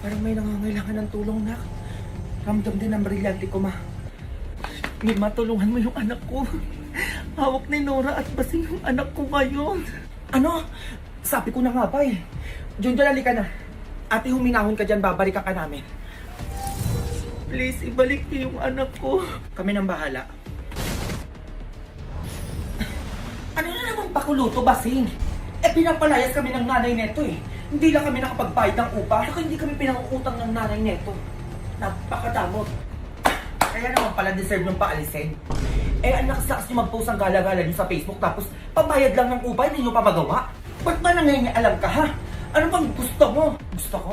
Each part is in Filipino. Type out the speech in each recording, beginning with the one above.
Parang may nangangailangan ng tulong, nak. Ramdam din ang brilyante ko, ma. Mima, tulungan mo yung anak ko. Hawak ni Nora at Basing yung anak ko ngayon. Ano? Sabi ko na nga ba eh. Junjun, halika na. Ate, huminahon ka dyan, babalikan ka namin. Please, ibalik niyo yung anak ko. Kami nang bahala. Ano na namang pakuluto, Basing? Eh, pinapalayas kami ng nanay neto eh. Hindi lang kami nakapagbayad ng upa, saka hindi kami pinangukutang ng nanay neto. Napakadamot. Kaya naman pala deserve nung paalisin. Eh, ang lakas-lakas nyo mag-post ang gala-gala nyo sa Facebook, tapos pambayad lang ng upa, hindi nyo pa magawa. Ba't ba nangyayaalam ka, ha? Ano bang gusto mo? Gusto ko?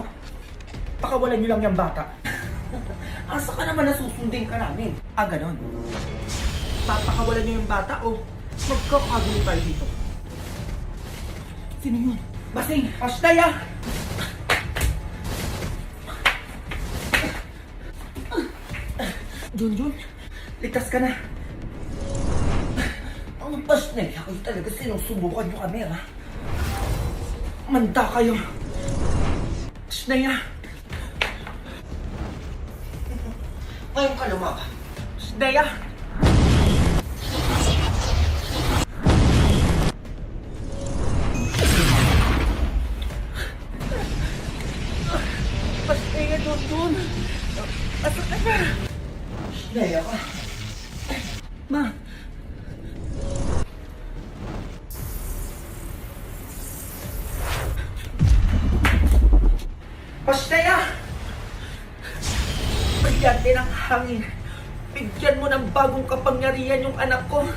Pakawalan nyo lang yung bata. Asa ka naman nasusundin ka namin? Ah, ganon. Papakawalan nyo yung bata o magkakagulo tayo dito? Sino yun? Basing! Pashtaya! Junjun, ligtas ka na. Ang Pashtaya, kayo talaga sinusubukan nyo kami, ha? Manda kayo. Pashtaya! Ngayon ka lumaban. Pashtaya! Pashtaya, Junjun! Asa ka na? Pashtaya ka. Ma! Pashtaya! Brilyante ng hangin. Bigyan mo ng bagong kapangyarihan yung anak ko.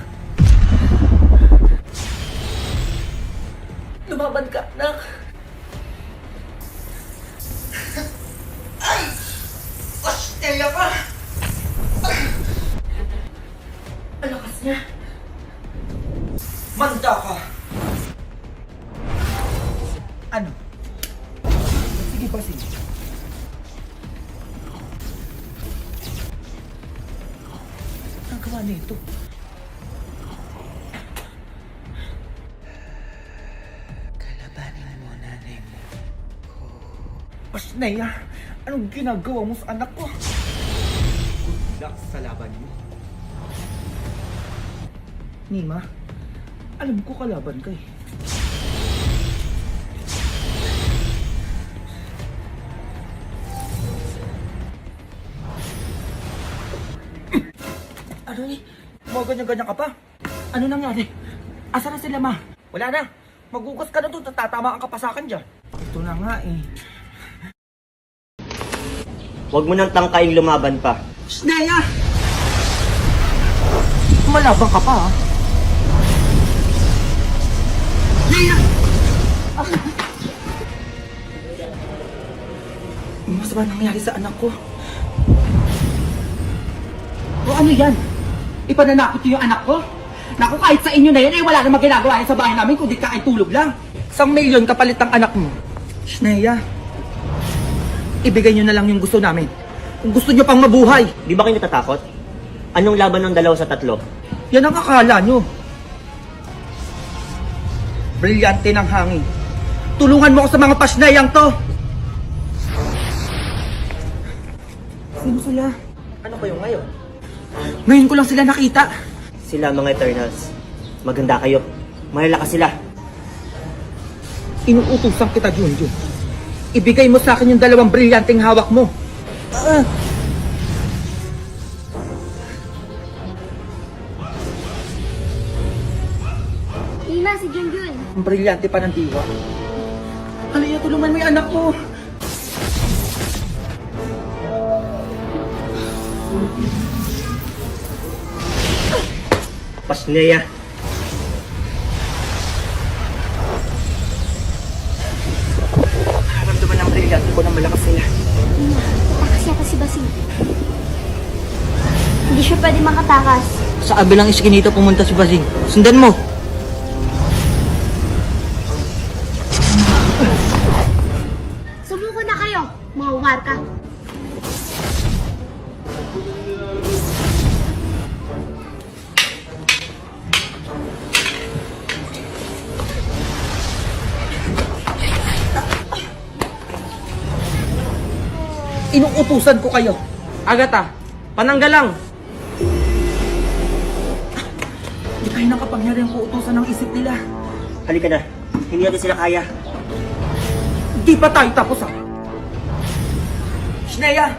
Lumaban ka, anak. Ay! Pashtaya ka! Ang lakas niya. Manda ka. Ano? Sige pa, sige. Ang gawa nito. Kalabanin mo, nanay mo. Pashtaya, anong ginagawa mo sa anak ko? Good luck sa laban mo. Nima, alam ko kalaban ka eh. Ano eh? Mga ganyan-ganyan ka pa? Ano nangyari? Asa na sila, ma? Wala na. Magugas ka na doon, tatama ang kapasakan dyan. Ito na nga eh. Huwag mo nang tangkaing lumaban pa. Pashtaya! Malabang ka pa, ha? Naya! Mas ba nangyari sa anak ko? O ano yan? Ipananakot niyo yung anak ko? Naku, kahit sa inyo na yan, eh wala namang ginagawa yan sa bahay namin kundi kain tulog lang. 1,000,000 kapalit ang anak mo. Sneya, ibigay niyo na lang yung gusto namin. Kung gusto niyo pang mabuhay. Di ba kayo natatakot? Anong laban ng 2 sa 3? Yan ang akala niyo. Brilyante ng hangin. Tulungan mo ako sa mga pasnayang to. Sino sila? Ano kayo ngayon? Ngayon ko lang sila nakita. Sila mga Eternals. Maganda kayo. Malalakas sila. Inuutusan kita, Junjun. Ibigay mo sa akin yung 2 brilyanteng hawak mo. Nina, si Junjun. Ang brilyante pa ng diwa. Halika, tulungan mo yung anak ko. Pasneya. Naramdaman ng brilyante ko na malakas sila. Nina, takas yata si Basing. Hindi siya pwede makatakas. Sa kabilang iskinito pumunta si Basing. Sundan mo! Sumuko na kayo, mga warka. Inuutusan ko kayo. Agata, pananggal lang. Hindi kayo nakapangyarihan ko utusan ng isip nila. Halika na. Hindi natin sila kaya. Di pa tayo tapos ah. Shneya!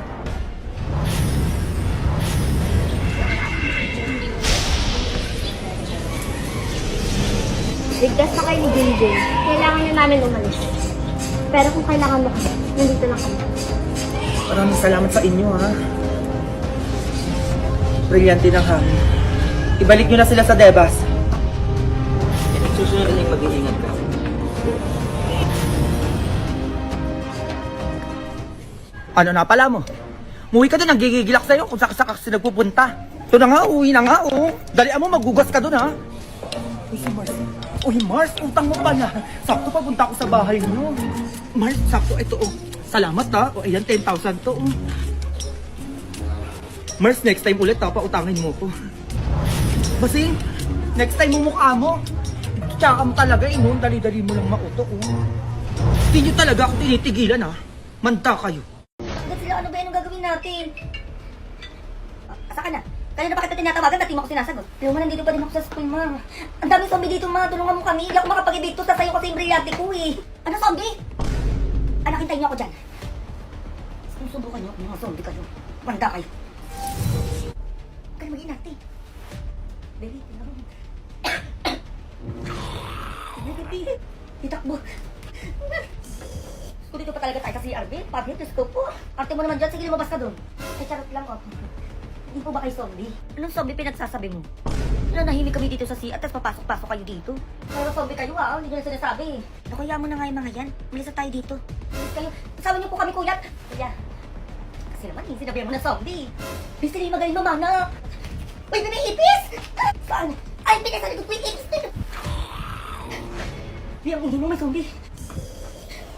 Ligtas na kayo ni Junjun. Kailangan na namin umalis. Pero kung kailangan mo kami, nandito lang kami. Maraming salamat sa inyo ha. Brilyante ng hangin. Ibalik nyo na sila sa Debas. Susunod na yung mag-iingat ka. Ano na pala mo? Muwi ka doon, nagigigilak sa'yo kung saan kasi nagpupunta. Ito na nga, uwi na nga, oh. Dalian mo, magugas ka doon, ha? Uy, si Mars. Uy, Mars, utang mo pala. Sakto pa, punta ako sa bahay niyo. Mars, sakto, ito, oh. Salamat, ha? O, ayan, 10,000 to, oh. Mars, next time ulit, ha? Pautangin mo ko. Basing, next time mo mukha mo. Tsaka mo talaga, eh, noon. Dali-dali mo lang mauto, oh. Hindi nyo talaga ako tinitigilan, ha? Manda kayo. Agad sila, ano ba yan ang gagawin natin? Asa ka na? Kaya na bakit kita tinatawagan at di mo ako sinasagot? Pero man, nandito pa din ako sa school, ma. Ang daming zombie dito, ma. Tulungan mo kami. Hindi ako makapag-ibig to sa sayo kasi yung brilyante ko, eh. Ano, zombie? Anak, hintayin niyo ako dyan. Susubukan niyo, mga zombie kayo. Manda kayo. Huwag ka na mag-inati. Baby, tingnan mo. Baby, itakbo. Kung dito pa talaga tayo sa CRB, pabit, Diyos ko po. Arte mo naman dyan, sige lumabas ka dun. Ay, charot lang, oh. Hindi po ba kayo zombie? Anong zombie pinagsasabi mo? Ano, nahimik kami dito sa CR, tapos papasok-pasok kayo dito. Pero zombie kayo, ah, hindi ko na sinasabi. Nakuya mo na nga yung mga yan. Malis na tayo dito. Malis kayo. Kasama niyo po kami, kuya. Kuya. Kasi naman, sinabihan mo na zombie. Bisa na yung magaling mamana. Uy, may ipis! Saan? Ay, pinay sa likod ko yung ipis din. Di, ang hindi mo may zombie.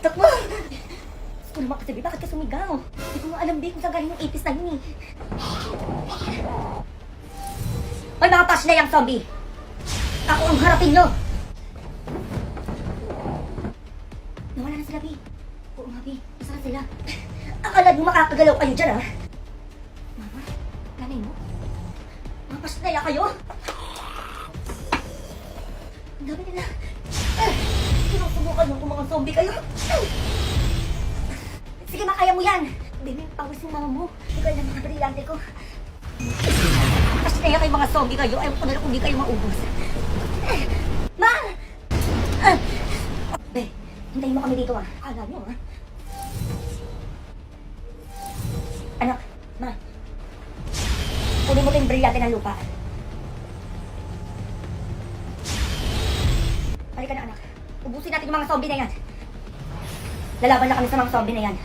Takbo! Gusto ko naman kasi, Bi, bakit ka sumigaw? Hindi ko nga alam, Bi, kung saan galing yung ipis na yun, eh. Hoy, mga pash na yung zombie! Ako ang harapin nyo! Nawala na sila, Bi. Oo nga, Bi. Nasaan sila? Akala nyo makakagalaw kayo dyan, ha? Mama, nanay mo? Mga pash na kayo? Ang dami nila. Sinusubukan nyo kung mga zombie kayo. Sige, makaya mo yan. Baby, pawis yung mama mo. Ikaw lang mga brilyante ko. Kasi kaya kayo mga zombie kayo. Ayaw ko na lang kung di kayo maubos. Ma! Be, hintayin mo kami dito, ah. Akala nyo, ah. Anak, ma. Kunin mo ito yung brilyante ng lupa. Halika na, anak. Ubusin natin yung mga zombie na yan. Lalaban na kami sa mga zombie na yan.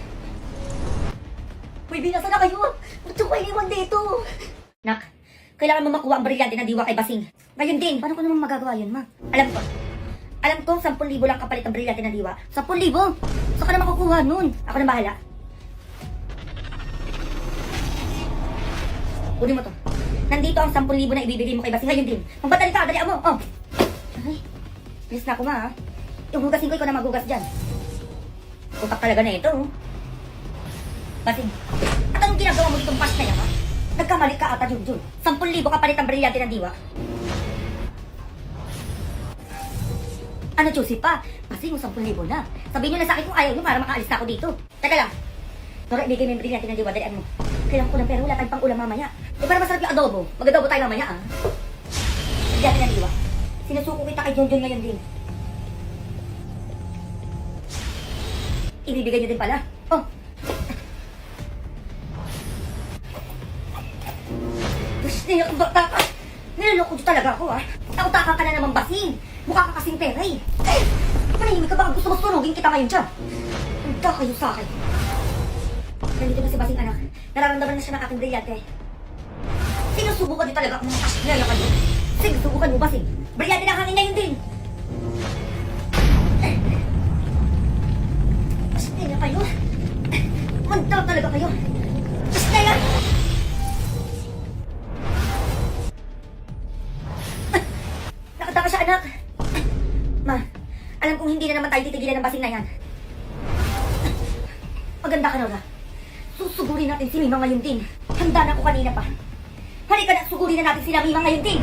Uy, binasa na kayo! Ba't yung kayo iwan dito? Nak, kailangan mo makuha ang brilyante na diwa kay Basing. Ngayon din, paano ko naman magagawa yun, ma? Alam ko. Alam ko, 10,000 lang kapalit ang brilyante na diwa. 10,000! Saan ka na makukuha nun? Ako na bahala. Kunin mo to. Nandito ang 10,000 na ibibigay mo kay Basing. Ngayon din. Magbatali ka, dalian mo. Oh. Ay, bilis na ako, ma, ha? Yung hugasin ko, ikaw na magugas dyan. Utak talaga na ito, oh. Basing, at anong ginagawa mo ditong pass na yan, ha? Nagkamali ka ata, Junjun. 10,000 kapalit ang brilyante ng diwa. Ano, Josie pa? Basing, 10,000 na. Sabihin nyo na sa akin kung ayaw nyo para makaalis na ako dito. Teka lang. Nora, ibigay mo yung brilyante ng diwa, dalian mo. Kailangan ko ng pera, wala tayong pang ulam mamaya. Eh, para masarap yung adobo. Mag-adobo tayo mamaya, ah. Brilyante ng diwa. Sinusuko kita kay Junjun ngayon din. Ibibigay niyo din pala. Oh. Gusto niyo, bata ka. Niloloko niyo talaga ako, ah. Nautaka ka na naman, Basing. Mukha ka kasing teray. Eh, manahimik ka, baka gusto mo sunugin kita ngayon dyan. Handa kayo sa akin. Nandito na si Basing, anak. Nararamdaman na siya ng aking brilyante. Sinusubukan niyo talaga ako mga kasnaya kayo. Sige, subukan mo, Basing. Brilyante ng hangin ngayon din. Basta na kayo. Manda talaga kayo. Basta yan. Nakataka siya, anak. Ma, alam kong hindi na naman tayo titigilan ng Basing na yan. Maganda ka, Nora. Susugurin natin si Mima ngayon din. Handa na ako kanina pa. Halika na, sugurin na natin sila Mima ngayon din.